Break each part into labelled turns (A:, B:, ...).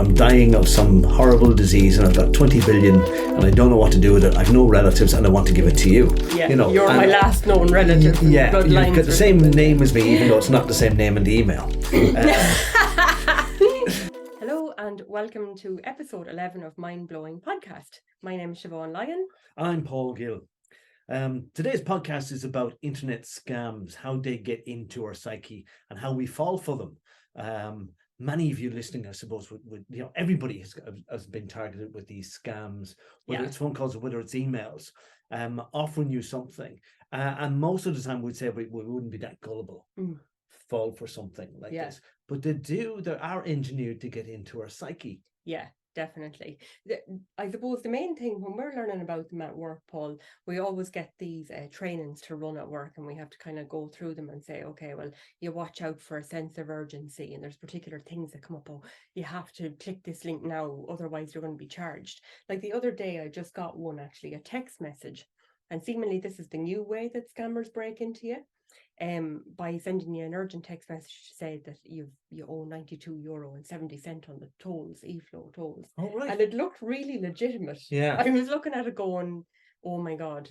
A: I'm dying of some horrible disease and I've got 20 billion and I don't know what to do with it. I've no relatives and I want to give it to you.
B: Yeah, you're my last known relative.
A: Yeah, you've got the same name as me, even though it's not the same name in the email.
B: Hello and welcome to episode 11 of Mind Blowing Podcast. My name is Siobhan Leijen.
A: I'm Paul Gill. Today's podcast is about internet scams, how they get into our psyche and how we fall for them. Many of you listening, I suppose, would everybody has been targeted with these scams, whether it's phone calls or whether it's emails, offering you something. And most of the time we'd say we wouldn't be that gullible, fall for something like this. But they are engineered to get into our psyche.
B: Yeah, definitely. I suppose the main thing when we're learning about them at work, Paul, we always get these trainings to run at work, and we have to kind of go through them and say, okay, well, you watch out for a sense of urgency, and there's particular things that come up. Oh, you have to click this link now, otherwise you're going to be charged. Like the other day, I just got one, actually, a text message, and seemingly this is the new way that scammers break into you. By sending you an urgent text message to say that you owe €92.70 on the tolls, eFlow tolls.
A: Oh, right.
B: And it looked really legitimate.
A: Yeah.
B: I was looking at it going, oh my God,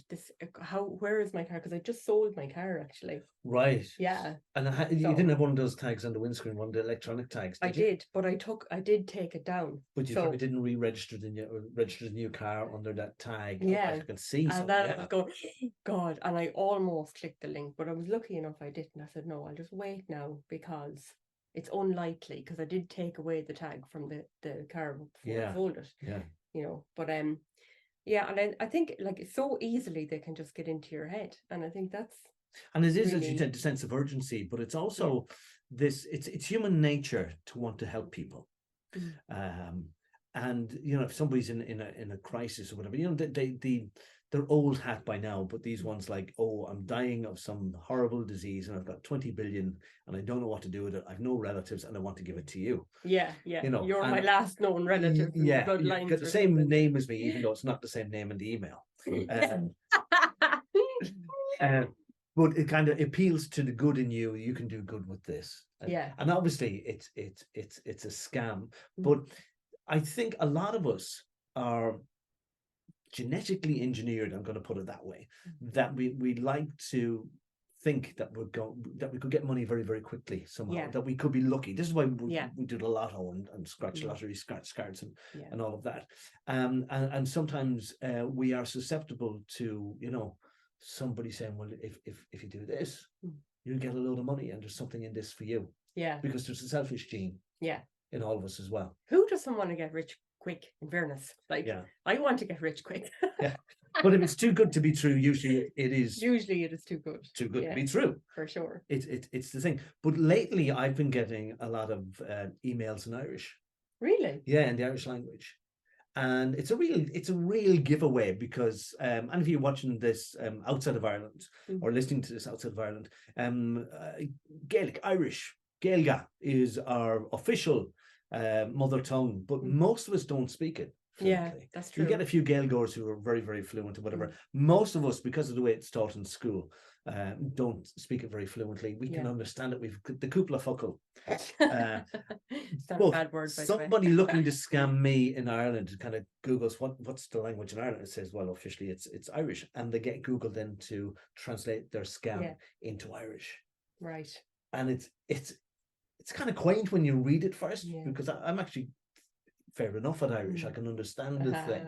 B: where is my car? Because I just sold my car, actually.
A: Right.
B: Yeah.
A: And you didn't have one of those tags on the windscreen, one of the electronic tags,
B: I did, but I did take it down.
A: But you probably didn't register the new car under that tag.
B: Yeah.
A: I can see
B: and
A: something.
B: then I was going, God, and I almost clicked the link, but I was lucky enough I didn't. I said, no, I'll just wait now because it's unlikely, because I did take away the tag from the car before I sold it.
A: Yeah.
B: But yeah, and I think like so easily they can just get into your head, and I think that's. And
A: it is, as you said, the sense of urgency, but it's also it's human nature to want to help people. And if somebody's in a crisis or whatever, they're old hat by now, but these ones like, oh, I'm dying of some horrible disease and I've got 20 billion and I don't know what to do with it. I've no relatives and I want to give it to you.
B: Yeah. You're my last known relative.
A: Yeah, you've got the same name as me, even though it's not the same name in the email. But it kind of appeals to the good in you. You can do good with this. And obviously it's a scam. But I think a lot of us are genetically engineered, I'm going to put it that way, that we like to think that we could get money very, very quickly somehow, that we could be lucky. This is why we do the lotto and scratch lottery, scratch cards and all of that. And sometimes we are susceptible to, somebody saying, well, if you do this, you'll get a load of money and there's something in this for you. Yeah. Because there's a selfish gene in all of us as well.
B: Who doesn't want to get rich quick, in fairness? I want to get rich quick.
A: But if it's too good to be true, usually it is.
B: Usually it is too good.
A: Too good to be true.
B: For sure.
A: It's the thing. But lately I've been getting a lot of emails in Irish.
B: Really?
A: Yeah, in the Irish language. And it's a real giveaway because and if you're watching this outside of Ireland or listening to this outside of Ireland, Gaelic, Irish, Gaelga is our official mother tongue, but most of us don't speak it fluently.
B: Yeah, that's true.
A: You get a few Gaelgoers who are very, very fluent or whatever. Most of us, because of the way it's taught in school, don't speak it very fluently. We can understand it. We've the cúpla focal.
B: It's not a bad word, by
A: somebody looking to scam me in Ireland kind of Googles what's the language in Ireland. It says, well, officially it's Irish, and they get Google then to translate their scam into Irish.
B: Right.
A: And it's kind of quaint when you read it first, because I'm actually fair enough at Irish. I can understand the thing.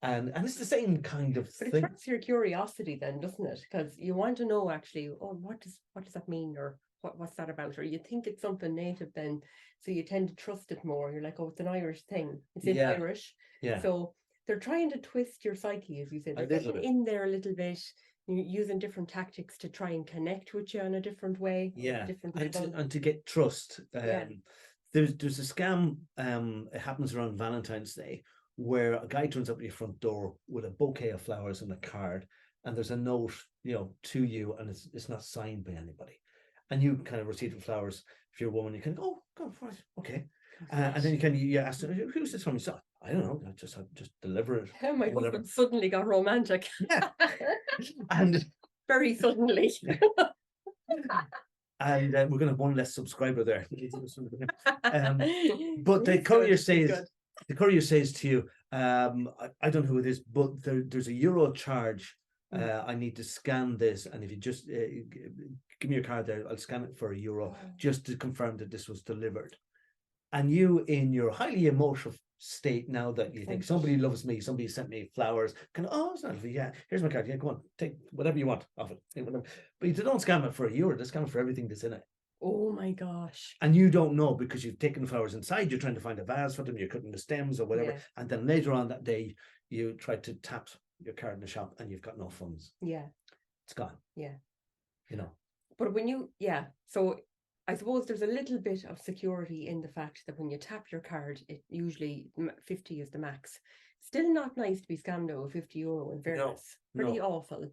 A: And it's the same kind of thing.
B: But it attracts your curiosity then, doesn't it? Because you want to know actually, what does that mean, or what's that about? Or you think it's something native then, so you tend to trust it more. You're like, oh, it's an Irish thing. It's in Irish. Yeah. So they're trying to twist your psyche, as you said. They're getting in there a little bit, using different tactics to try and connect with you in a different way.
A: Yeah, and to get trust. There's a scam, it happens around Valentine's Day, where a guy turns up at your front door with a bouquet of flowers and a card, and there's a note, to you, and it's not signed by anybody. And you kind of receive the flowers. If you're a woman, you can go for it, okay. And then you ask them, who's this from? So, I don't know, I just deliver it.
B: My husband suddenly got romantic.
A: Yeah. And
B: very suddenly.
A: and we're going to have one less subscriber there. But the courier says to you, I don't know who it is, but there's a euro charge. I need to scan this, and if you just give me your card there, I'll scan it for €1 just to confirm that this was delivered. And you, in your highly emotional state, now that you think somebody loves me, somebody sent me flowers, it's not, yeah, here's my card, yeah, go on, take whatever you want off it, but you don't scan it for €1, they scan it for everything that's in it.
B: Oh my gosh.
A: And you don't know, because you've taken the flowers inside, you're trying to find a vase for them, you're cutting the stems or whatever, and then later on that day you try to tap your card in the shop and you've got no funds. It's gone.
B: But when you so I suppose there's a little bit of security in the fact that when you tap your card, it usually 50 is the max. Still not nice to be scammed out of €50 in fairness. Pretty awful.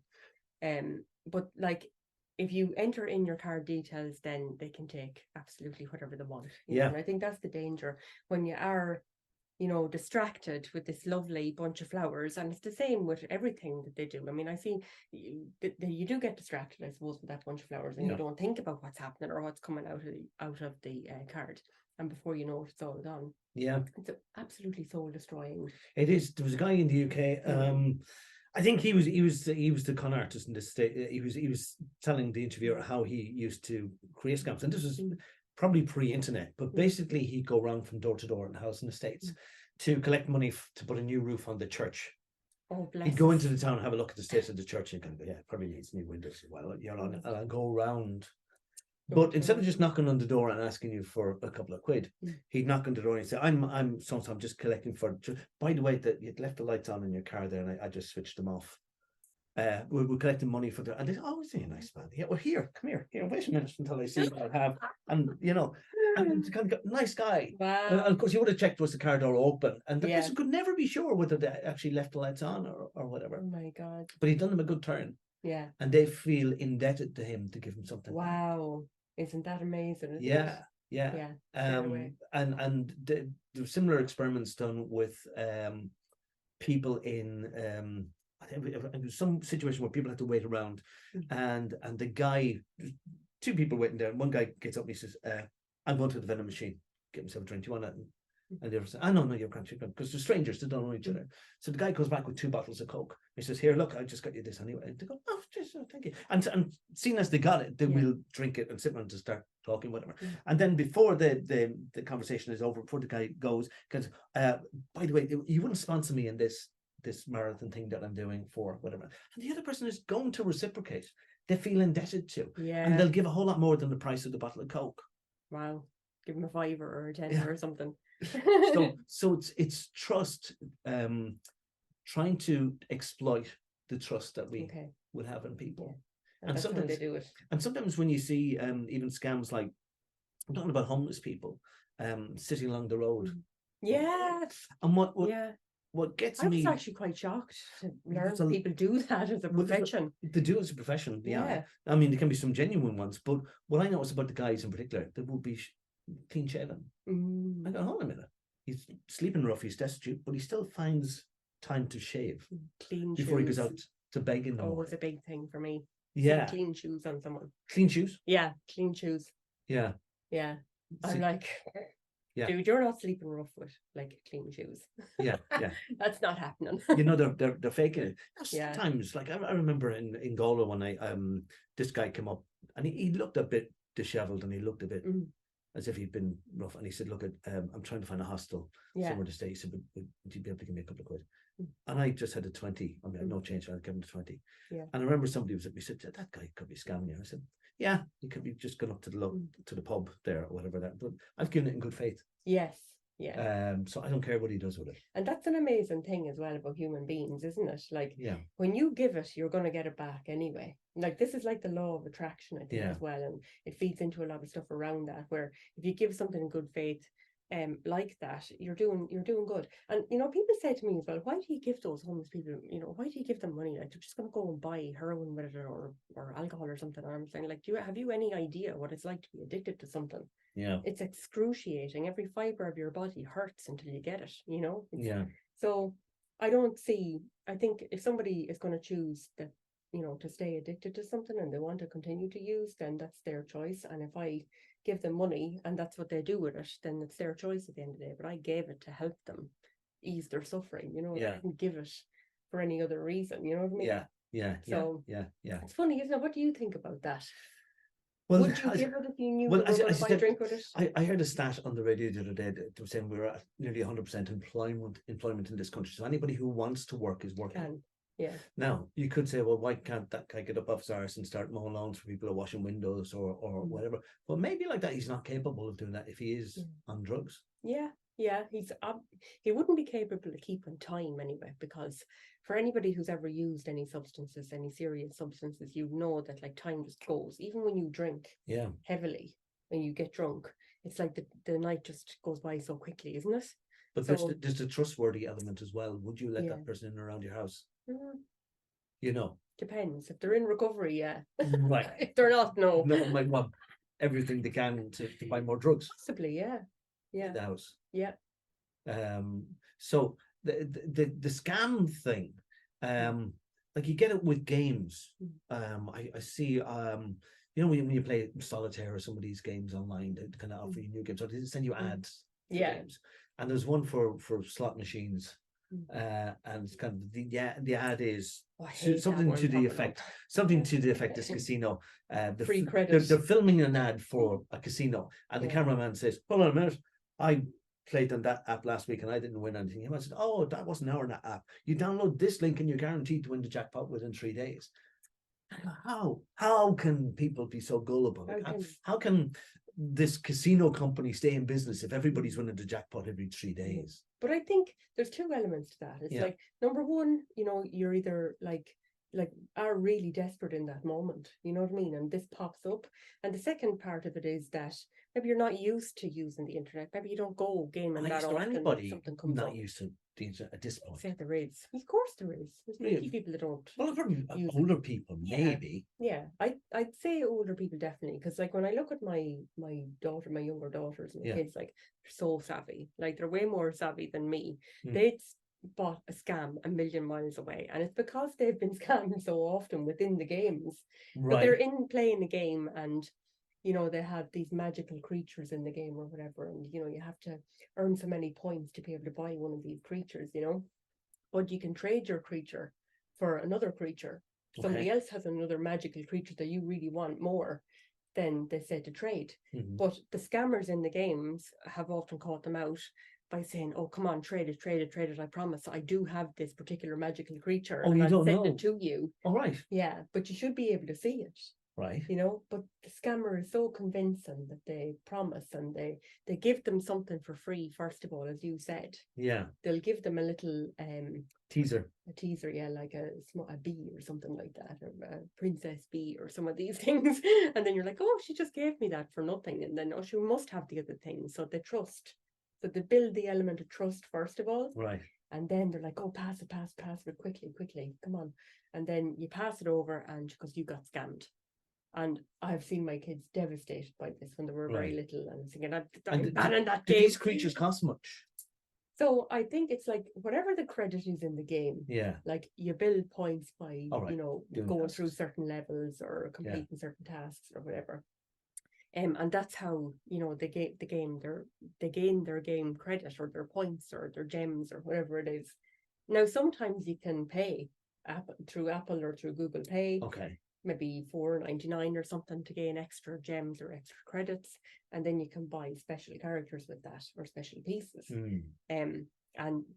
B: But like, if you enter in your card details, then they can take absolutely whatever they want. You know? And I think that's the danger when you are, distracted with this lovely bunch of flowers. And it's the same with everything that they do. I mean, I see you do get distracted, I suppose, with that bunch of flowers, and you don't think about what's happening or what's coming out of the card. And before you know it, it's all gone. It's absolutely soul destroying.
A: It is. There was a guy in the UK. I think he was the con artist in this state. He was telling the interviewer how he used to create scams, and this was probably pre-internet, but basically he'd go around from door to door in the house in the States to collect money to put a new roof on the church.
B: Oh, bless.
A: He'd go into the town, have a look at the state of the church, and kind of go, it probably needs new windows. Well, and I'll go around. But instead of just knocking on the door and asking you for a couple of quid, he'd knock on the door and say, I'm just collecting for, by the way, that you'd left the lights on in your car there and I just switched them off. We're collecting money for the, and they say, oh, is he a nice man? Yeah, well, come here, wait a minute until I see what I have. And, and it's kind of nice guy.
B: Wow.
A: And of course, you would have checked, was the car door open? And the person could never be sure whether they actually left the lights on or whatever.
B: Oh my God.
A: But he'd done them a good turn.
B: Yeah.
A: And they feel indebted to him to give him something.
B: Wow. Isn't that amazing?
A: Yeah. And there were similar experiments done with people in I think it was some situation where people had to wait around, and the guy, two people waiting there, and one guy gets up and he says, I'm going to the vending machine, get myself a drink, do you want it? And they were saying, no, you're grand, because they're strangers, they don't know each other. So the guy goes back with 2 bottles of Coke. He says, here, look, I just got you this anyway. And they go, oh, just, thank you. And seeing as they got it, they will drink it and sit around to start talking, whatever. And then before the conversation is over, before the guy goes, by the way, you wouldn't sponsor me in this marathon thing that I'm doing for whatever. And the other person is going to reciprocate. They feel indebted to. And they'll give a whole lot more than the price of the bottle of Coke.
B: Wow. Give them a $5 or a $10 or something.
A: so it's trust, trying to exploit the trust that we would have in people.
B: And sometimes they do it.
A: And sometimes when you see even scams, like I'm talking about homeless people sitting along the road. And what gets me,
B: I was actually quite shocked to learn people do that as a profession.
A: They do it as a profession, I mean, there can be some genuine ones, but what I notice about the guys in particular, they will be clean shaven. I go, hold on a minute. He's sleeping rough, he's destitute, but he still finds time to shave before he goes out to beg in the morning.
B: It's a big thing for me. Clean shoes on someone.
A: Clean shoes?
B: Yeah, clean shoes.
A: Yeah.
B: I'm like, dude, you're not sleeping rough with like clean shoes. That's not happening.
A: They're faking it. Sometimes, like I remember in Galway when this guy came up and he looked a bit disheveled and he looked a bit as if he'd been rough, and he said, look, I'm trying to find a hostel somewhere to stay. He said, would you be able to give me a couple of quid? And I just had a 20. I mean, I had no change, so I'd give him the 20. And I remember somebody was at me, said, that guy could be scamming you. I said, yeah, he could be just gone up to the pub there or whatever that, but I've given it in good faith. So I don't care what he does with it.
B: And that's an amazing thing as well about human beings, isn't it? Like when you give it, you're going to get it back anyway. Like this is like the law of attraction, I think, as well, and it feeds into a lot of stuff around that, where if you give something in good faith like that, you're doing good. And people say to me as well, why do you give those homeless people, why do you give them money? Like they're just going to go and buy heroin with it or alcohol or something. And I'm saying, like, have you any idea what it's like to be addicted to something? It's excruciating. Every fiber of your body hurts until you get it. So I think if somebody is going to choose the to stay addicted to something and they want to continue to use, then that's their choice. And if I give them money and that's what they do with it, then it's their choice at the end of the day. But I gave it to help them ease their suffering, I didn't give it for any other reason, you know what I mean? So it's funny, isn't it? What do you think about that? Well, would you give it if you knew you were going to buy a drink with it?
A: I heard a stat on the radio the other day that was saying we're at nearly 100% employment in this country. So anybody who wants to work is working.
B: Yeah.
A: Now you could say, well, why can't that guy get up off his arse and start mowing lawns for people who are washing windows or whatever? Well, maybe like that, he's not capable of doing that if he is on drugs.
B: Yeah, he wouldn't be capable of keeping time anyway, because for anybody who's ever used any substances, any serious substances, you know that like time just goes. Even when you drink heavily, when you get drunk, it's like the night just goes by so quickly, isn't it?
A: But there's a trustworthy element as well. Would you let that person in around your house?
B: Depends. If they're in recovery, yeah.
A: Right.
B: If they're not, no.
A: No, might want everything they can to buy more drugs.
B: Possibly, yeah.
A: In the house.
B: Yeah.
A: So the scam thing, like you get it with games. I see when you play solitaire or some of these games online, they kind of offer you new games, or they send you ads for games. And there's one for slot machines. And it's kind of the ad is something to the effect this casino,
B: free credit.
A: They're filming an ad for a casino, and the cameraman says, hold on a minute, I played on that app last week and I didn't win anything. I said, oh, that wasn't our app. You download this link and you're guaranteed to win the jackpot within 3 days. How can people be so gullible? How can this casino company stay in business if everybody's winning the jackpot every 3 days?
B: But I think there's two elements to that. It's like, number one, you're either like are really desperate in that moment, you know what I mean? And this pops up. And the second part of it is that maybe you're not used to using the internet. Maybe you don't go gaming that often.
A: Anybody
B: something comes
A: not
B: up.
A: Used to the internet at this point?
B: Say there is. Of course there is. There's many people that don't.
A: Well, older people, maybe.
B: Yeah, I'd say older people definitely, because like when I look at my younger daughters and kids, like they're so savvy. Like they're way more savvy than me. They'd bought a scam a million miles away, and it's because they've been scammed so often within the games.
A: Right.
B: But they're in playing the game, and they have these magical creatures in the game or whatever, and you have to earn so many points to be able to buy one of these creatures, but you can trade your creature for another creature. Somebody else has another magical creature that you really want more than they say to trade. But the scammers in the games have often caught them out by saying, oh, come on, trade it. I promise I do have this particular magical creature.
A: Oh, and I'll send
B: it to you.
A: All right.
B: Yeah, but you should be able to see it.
A: Right.
B: But the scammer is so convincing that they promise, and they give them something for free, first of all, as you said.
A: Yeah.
B: They'll give them a little
A: teaser.
B: A teaser, yeah, like a bee or something like that, or a princess bee or some of these things. And then you're like, oh, she just gave me that for nothing. And then, oh, she must have the other thing. So they trust. So they build the element of trust, first of all.
A: Right.
B: And then they're like, oh, pass it quickly, come on. And then you pass it over, and because you got scammed. And I've seen my kids devastated by this when they were very little, and thinking, I'm banning that game.
A: Do these creatures cost much?
B: So I think it's like whatever the credit is in the game.
A: Yeah.
B: Like you build points by going
A: tasks.
B: through certain levels or completing certain tasks or whatever. And that's how they gain their game credit or their points or their gems or whatever it is. Now sometimes you can pay through Apple or through Google Pay.
A: Okay.
B: Maybe $4.99 or something to gain extra gems or extra credits, and then you can buy special characters with that or special pieces.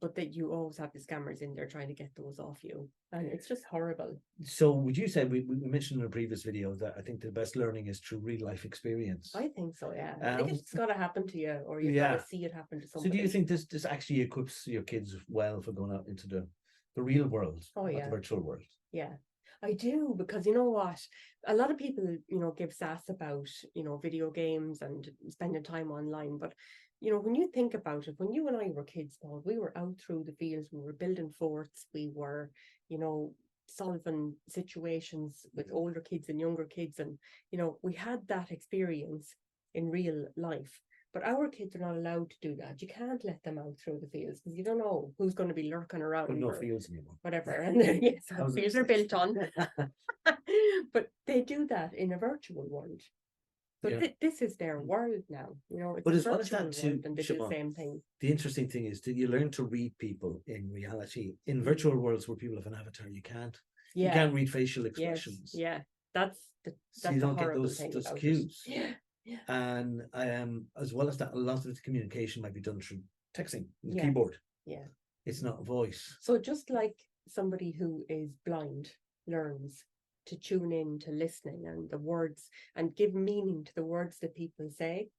B: But that you always have the scammers in there trying to get those off you, and it's just horrible.
A: So would you say, we mentioned in a previous video that I think the best learning is through real life experience?
B: I think so, yeah. I think it's got to happen to you, or you've got to see it happen to somebody.
A: So do you think this actually equips your kids well for going out into the real world, the virtual world?
B: Yeah, I do, because you know what? A lot of people, give sass about, video games and spending time online. But, when you think about it, when you and I were kids, Paul, we were out through the fields, we were building forts, we were, solving situations with older kids and younger kids. And, we had that experience in real life. But our kids are not allowed to do that. You can't let them out through the fields because you don't know who's going to be lurking around.
A: But no fields anymore.
B: Whatever. And yes, fields are built on. But they do that in a virtual world. So this is their world now. It's
A: but
B: a
A: as well as
B: virtual
A: that too,
B: world, and they do the same thing.
A: The interesting thing is that you learn to read people in reality. In virtual worlds where people have an avatar, you can't. You can't read facial expressions.
B: Yes. Yeah. That's
A: so you don't get those cues.
B: Yeah.
A: And as well as that, a lot of the communication might be done through texting, the
B: Yeah.
A: keyboard.
B: Yeah.
A: It's not a voice.
B: So just like somebody who is blind learns to tune in to listening and the words and give meaning to the words that people say,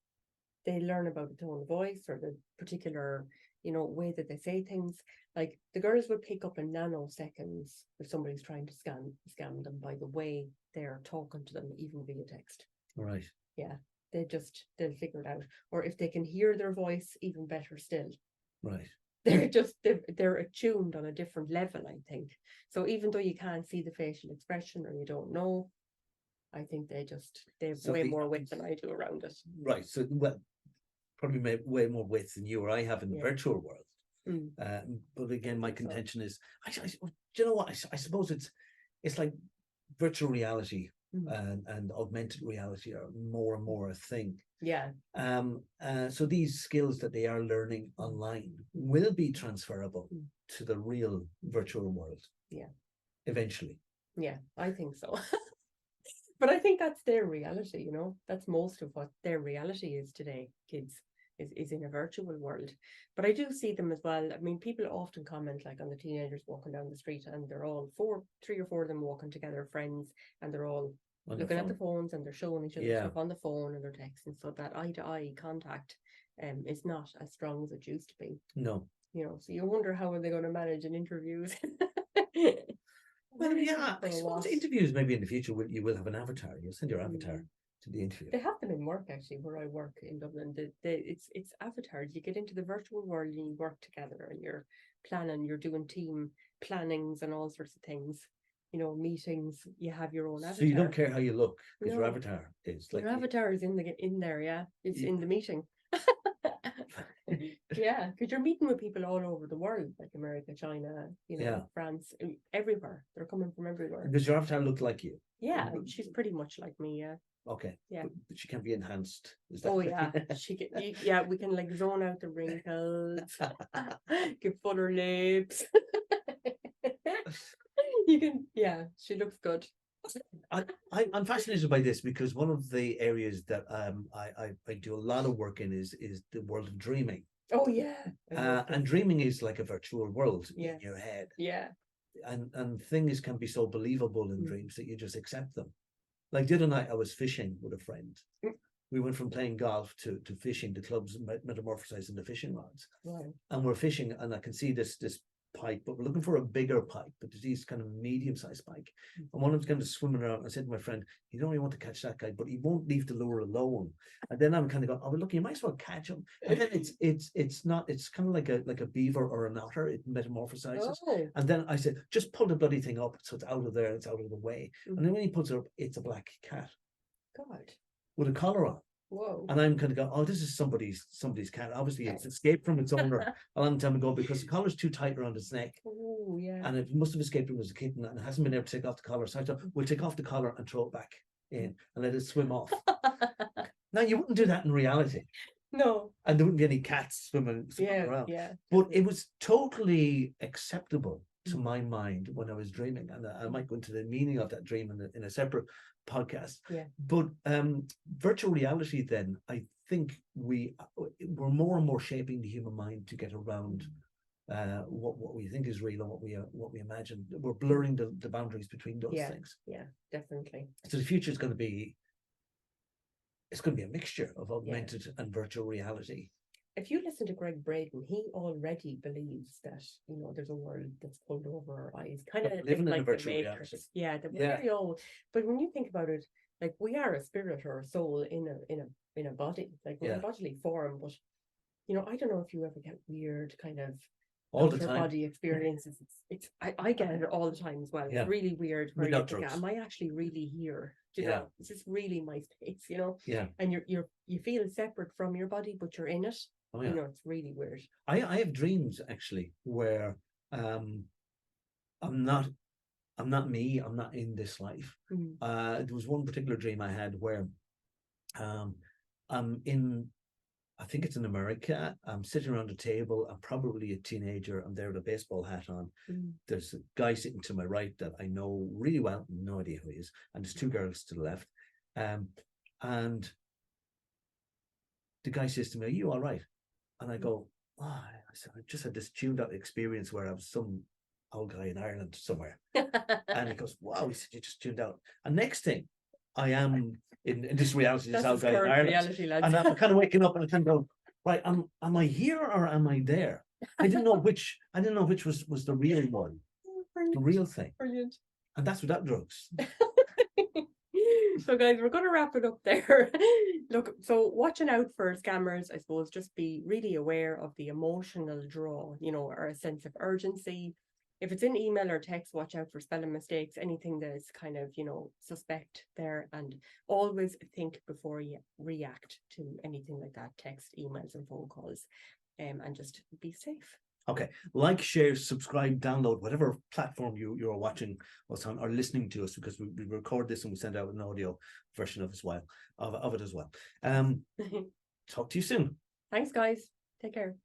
B: they learn about the tone of voice or the particular, way that they say things. Like the girls would pick up in nanoseconds if somebody's trying to scam them by the way they're talking to them, even via text.
A: Right.
B: Yeah. They'll figure it out. Or if they can hear their voice, even better still.
A: Right.
B: They're attuned on a different level, I think. So even though you can't see the facial expression or you don't know, I think they have way more wit than I do around it.
A: Right. So probably way more wit than you or I have in the virtual world. But again, my contention is, do you know what? I suppose it's like virtual reality and augmented reality are more and more a thing.
B: Yeah.
A: So these skills that they are learning online will be transferable to the real virtual world. Yeah. Eventually.
B: Yeah, I think so. But I think that's their reality, that's most of what their reality is today, kids. Is in a virtual world. But I do see them as well. I mean, people often comment like on the teenagers walking down the street and they're all 3 or 4 of them walking together, friends, and they're all looking at the phones and they're showing each other stuff on the phone and they're texting. So that eye-to-eye contact is not as strong as it used to be.
A: No.
B: So you wonder how are they going to manage in interviews.
A: Well, yeah, I suppose interviews maybe in the future you will have an avatar. You'll send your avatar to the interview.
B: They have them in work actually, where I work in Dublin. It's avatars. You get into the virtual world and you work together and you're planning, you're doing team plannings and all sorts of things. Meetings. You have your own avatar.
A: So you don't care how you look because your avatar is like
B: your avatar is in there. Yeah, it's in the meeting. Yeah, because you're meeting with people all over the world, like America, China, France, everywhere. They're coming from everywhere.
A: Does your avatar look like you?
B: Yeah, she's pretty much like me. Yeah.
A: Okay. Yeah. But she can be enhanced.
B: Is that yeah. She can. Yeah, we can like zone out the wrinkles, give fuller lips. You can. Yeah, she looks good.
A: I'm fascinated by this because one of the areas that I do a lot of work in is the world of dreaming.
B: Oh yeah.
A: And dreaming is like a virtual world in your head.
B: Yeah.
A: And things can be so believable in dreams that you just accept them. Like the other night I was fishing with a friend. We went from playing golf to fishing. The clubs metamorphosized into fishing rods. Right. And we're fishing and I can see this pike, but we're looking for a bigger pike, but there's these kind of medium-sized pike. And one of them's kind of swimming around. I said to my friend, you don't really want to catch that guy, but he won't leave the lure alone. And then I'm kind of going, oh, well, look, you might as well catch him. And then it's not, it's kind of like a beaver or an otter. It metamorphosizes. Oh. And then I said, just pull the bloody thing up so it's out of there, it's out of the way. And then when he puts it up, it's a black cat.
B: God.
A: With a collar on.
B: Whoa.
A: And I'm kind of going, oh, this is somebody's cat. Obviously, it's escaped from its owner a long time ago because the collar's too tight around its neck.
B: Oh, yeah.
A: And it must have escaped when it was a kitten and it hasn't been able to take off the collar. So I thought, we'll take off the collar and throw it back in and let it swim off. Now, you wouldn't do that in reality.
B: No.
A: And there wouldn't be any cats swimming around. Yeah. But it was totally acceptable to my mind when I was dreaming. And I might go into the meaning of that dream in a separate podcast.
B: Yeah.
A: But virtual reality then, I think we're more and more shaping the human mind to get around what we think is real and what we imagine. We're blurring the boundaries between those things.
B: Yeah, definitely.
A: So the future is going to be a mixture of augmented and virtual reality.
B: If you listen to Greg Braden, he already believes that there's a world that's pulled over our eyes, kind of
A: living
B: like
A: in a virtual reality.
B: Yeah, very old. But when you think about it, like we are a spirit or a soul in a body, like we're a bodily form. But I don't know if you ever get weird kind of
A: all the time.
B: Body experiences. I get it all the time as well. It's really weird where you think, am I actually really here? Do you know, is this really my space? You know?
A: Yeah.
B: And you feel separate from your body, but you're in it.
A: Oh, yeah.
B: You know, it's really weird.
A: I have dreams actually where I'm not me, I'm not in this life. There was one particular dream I had where I'm in, I think it's in America. I'm sitting around a table. I'm probably a teenager. I'm there with a baseball hat on. There's a guy sitting to my right that I know really well, no idea who he is. And there's two girls to the left. And the guy says to me, "Are you all right?" And I go, "Oh," I said, "I just had this tuned out experience where I was some old guy in Ireland somewhere." And he goes, "Wow," he said, "You just tuned out." And next thing, I am in this reality, this old guy in Ireland.
B: Reality,
A: and I'm kind of waking up and I kind of go, right, am I here or am I there? I didn't know which was the real one, the real thing.
B: Brilliant.
A: And that's without drugs.
B: So guys, we're going to wrap it up there. Look, so watching out for scammers, I suppose, just be really aware of the emotional draw, you know, or a sense of urgency. If it's in email or text, watch out for spelling mistakes, anything that is kind of, you know, suspect there, and always think before you react to anything like that, text, emails and phone calls, and just be safe.
A: Okay, like, share, subscribe, download whatever platform you're watching us on or listening to us, because we record this and we send out an audio version of it as well. Talk to you soon.
B: Thanks, guys. Take care.